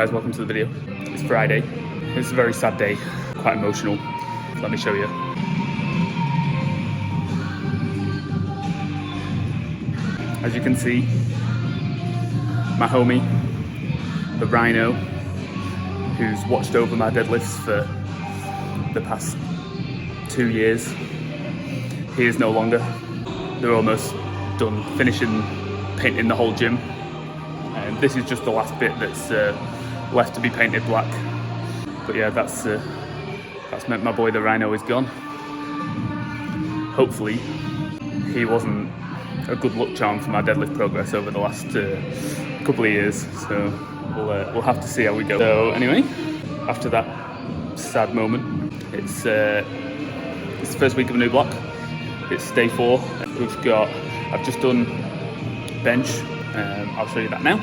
guys, welcome to the video. It's Friday. It's a very sad day, quite emotional. Let me show you. As you can see, my homie, the Rhino, who's watched over my deadlifts for the past 2 years, he is no longer. They're almost done finishing painting the whole gym. And this is just the last bit that's left to be painted black. But yeah, that's meant my boy the Rhino is gone. Hopefully, he wasn't a good luck charm for my deadlift progress over the last couple of years. So we'll have to see how we go. So anyway, after that sad moment, it's the first week of a new block. It's day 4. I've just done bench. I'll show you that now.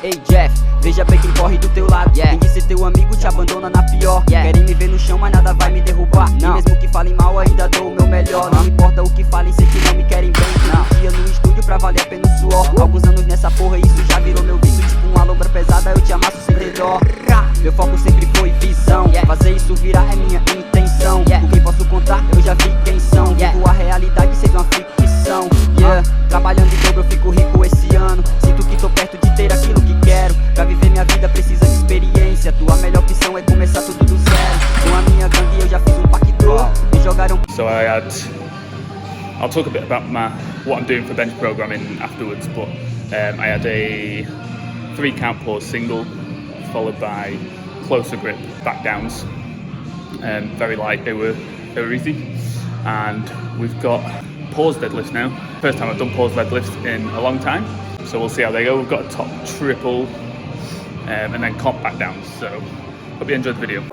Ei Jeff, veja bem quem corre do teu lado. Quem disse teu amigo te abandona na pior. Querem me ver no chão, mas nada vai me derrubar. E mesmo que falem mal, ainda dou o meu melhor. Não importa o que falem, sei que não me querem bem. Todo dia no estúdio pra valer a pena o suor. Alguns anos nessa porra, isso já virou meu vício. Tipo uma lombra pesada, eu te amasso sem ter dó. Meu foco sempre foi visão. Fazer isso virar é minha intenção. Com quem posso contar, eu já vi quem são. Vivo a realidade, sei de uma ficção. Trabalhando em dobro, eu fico rico esse ano. Sinto que tô perto de ter aquilo que quero. Pra viver minha vida precisa de experiência. Tua melhor opção é começar tudo do zero. Com a minha gangue eu já fiz pacto. Me jogaram. So I'll talk a bit about what I'm doing for bench programming afterwards, but I had a 3 count pause single, followed by closer grip back downs. Very light, they were easy. And we've got pause deadlifts now. First time I've done pause deadlifts in a long time, so we'll see how they go. We've got a top triple and then comp back downs, so hope you enjoyed the video.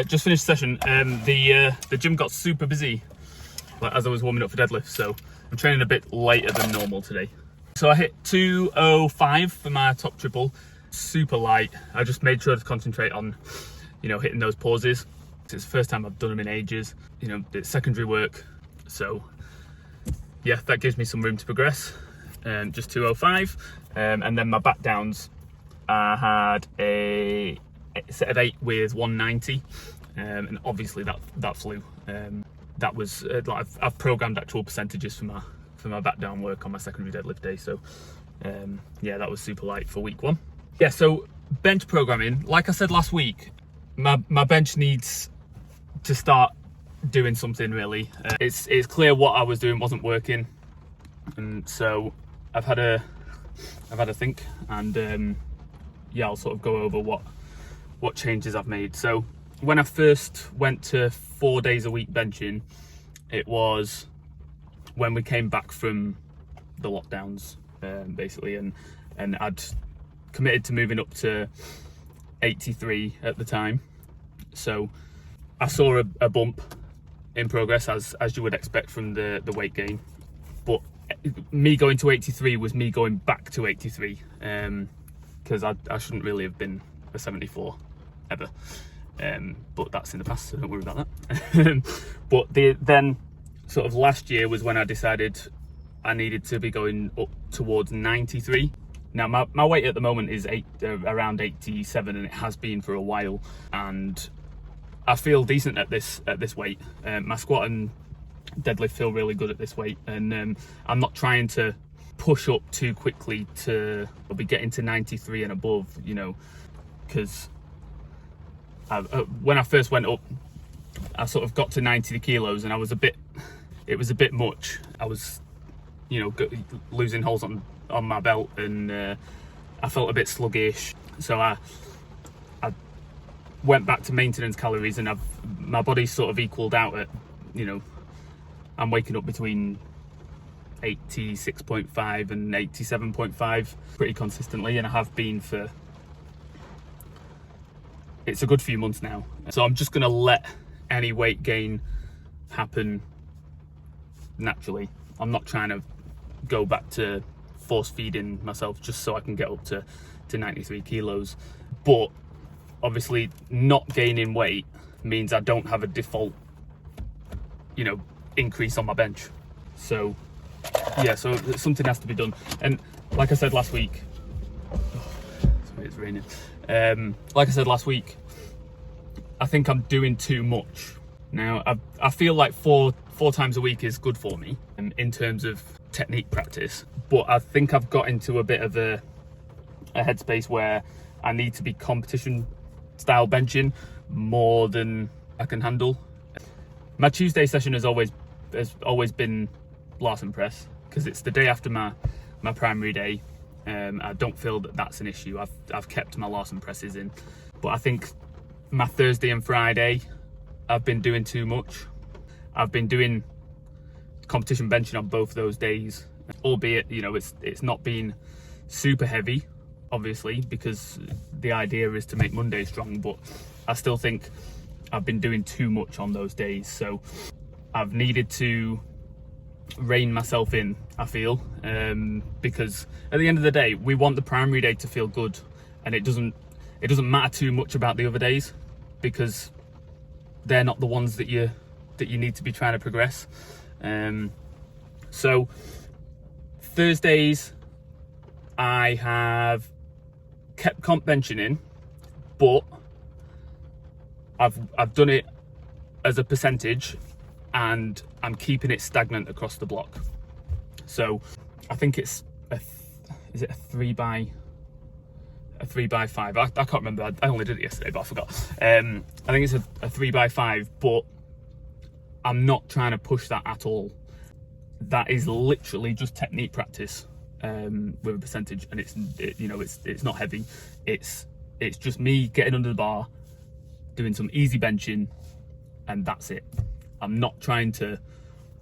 Just finished the session. The gym got super busy as I was warming up for deadlifts, so I'm training a bit later than normal today. So I hit 205 for my top triple, super light. I just made sure to concentrate on, hitting those pauses. It's the first time I've done them in ages. It's secondary work, so yeah, that gives me some room to progress. Just 205, and then my back downs, I had a set of 8 with 190, and obviously that flew. That was I've programmed actual percentages for my back down work on my secondary deadlift day. So yeah, that was super light for week 1. Yeah, so bench programming, like I said last week, my bench needs to start doing something really. It's clear what I was doing wasn't working, and so I've had a think, and yeah, I'll sort of go over what changes I've made. So when I first went to 4 days a week benching, it was when we came back from the lockdowns, basically, and I'd committed to moving up to 83 at the time. So I saw a bump in progress, as you would expect from the weight gain, but me going to 83 was me going back to 83, because I shouldn't really have been a 74 ever, but that's in the past, so don't worry about that. But then sort of last year was when I decided I needed to be going up towards 93. Now my weight at the moment is around 87, and it has been for a while, and I feel decent at this weight. My squat and deadlift feel really good at this weight, and I'm not trying to push up too quickly to be getting to 93 and above, because when I first went up, I sort of got to 90 kilos, and it was a bit much. I was losing holes on my belt, and I felt a bit sluggish, so I went back to maintenance calories, and my body's sort of equaled out at, I'm waking up between 86.5 and 87.5 pretty consistently, and I have been for, it's a good few months now. So I'm just gonna let any weight gain happen naturally. I'm not trying to go back to force feeding myself just so I can get up to 93 kilos. But obviously not gaining weight means I don't have a default, increase on my bench. So yeah, so something has to be done. And like I said last week, sorry, it's raining. Like I said last week, I think I'm doing too much. Now I feel like four times a week is good for me in terms of technique practice, but I think I've got into a bit of a headspace where I need to be competition style benching more than I can handle. My Tuesday session has always been Larsen press, because it's the day after my primary day. I don't feel that that's an issue. I've kept my Larsen presses in, but I think my Thursday and Friday I've been doing too much. I've been doing competition benching on both those days, albeit it's not been super heavy, obviously, because the idea is to make Monday strong, but I still think I've been doing too much on those days. So I've needed to rein myself in, I feel, because at the end of the day, we want the primary day to feel good, and it doesn't matter too much about the other days, because they're not the ones that you need to be trying to progress. So Thursdays I have kept comp benching in, but I've done it as a percentage, and I'm keeping it stagnant across the block. So I think it's is it a 3 by 5? I can't remember. I only did it yesterday, but I forgot. I think it's a 3 by 5, but I'm not trying to push that at all. That is literally just technique practice with a percentage, and it's not heavy. It's just me getting under the bar, doing some easy benching, and that's it. I'm not trying to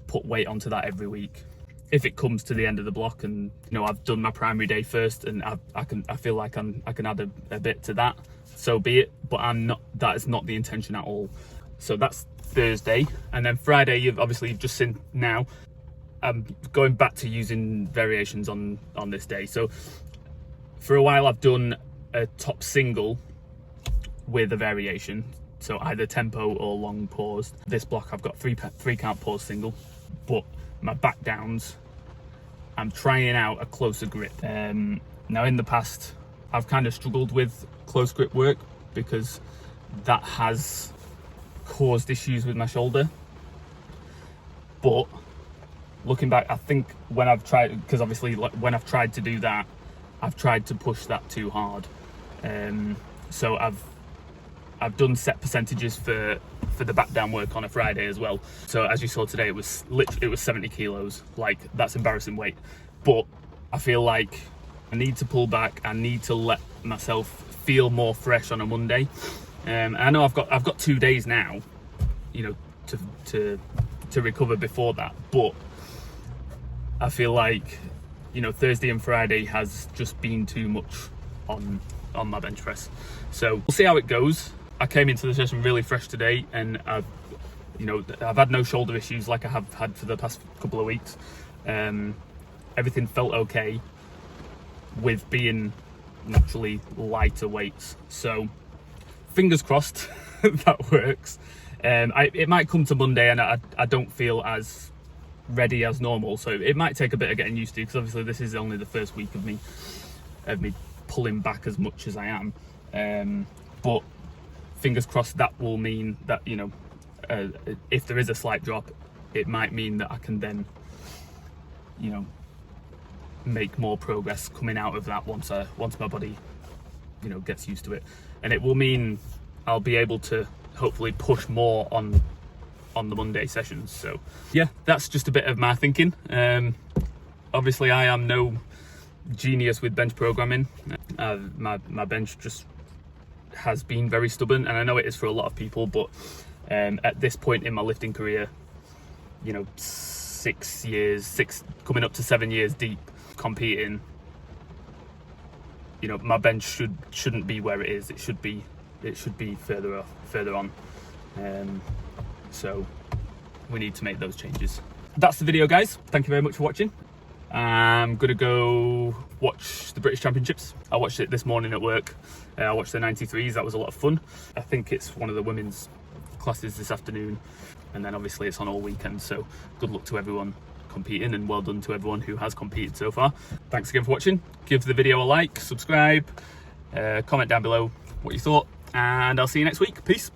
put weight onto that every week. If it comes to the end of the block, and I've done my primary day first, and I feel like I can add a bit to that, so be it, but that is not the intention at all. So that's Thursday, and then Friday, you've just seen now, I'm going back to using variations on this day. So for a while I've done a top single with a variation, so either tempo or long pause. This block I've got three count pause single, but my back downs, I'm trying out a closer grip. Now in the past I've kind of struggled with close grip work because that has caused issues with my shoulder. But looking back, I think when I've tried, because obviously when I've tried to do that, I've tried to push that too hard. So I've done set percentages for the back down work on a Friday as well. So as you saw today, it was 70 kilos. Like, that's embarrassing weight. But I feel like I need to pull back. I need to let myself feel more fresh on a Monday. And I know I've got 2 days now, you know, to recover before that. But I feel like, you know, Thursday and Friday has just been too much on my bench press. So we'll see how it goes. I came into the session really fresh today, and I've had no shoulder issues like I have had for the past couple of weeks. Everything felt okay with being naturally lighter weights. So fingers crossed that works. It might come to Monday and I don't feel as ready as normal, so it might take a bit of getting used to, because obviously this is only the first week of me pulling back as much as I am. But fingers crossed that will mean that, you know, if there is a slight drop, it might mean that I can then, you know, make more progress coming out of that once my body, you know, gets used to it. And it will mean I'll be able to hopefully push more on the Monday sessions. So yeah, that's just a bit of my thinking. Obviously I am no genius with bench programming. My bench just has been very stubborn, and I know it is for a lot of people, but at this point in my lifting career, you know, 6 coming up to 7 years deep competing, you know, my bench shouldn't be where it is. It should be further on. So we need to make those changes. That's the video, guys. Thank you very much for watching. I'm gonna go watch the British Championships. I watched it this morning at work. I watched the 93s. That was a lot of fun. I think it's one of the women's classes this afternoon, and then obviously it's on all weekend. So good luck to everyone competing, and well done to everyone who has competed so far. Thanks again for watching. Give the video a like, subscribe, comment down below what you thought, and I'll see you next week. Peace.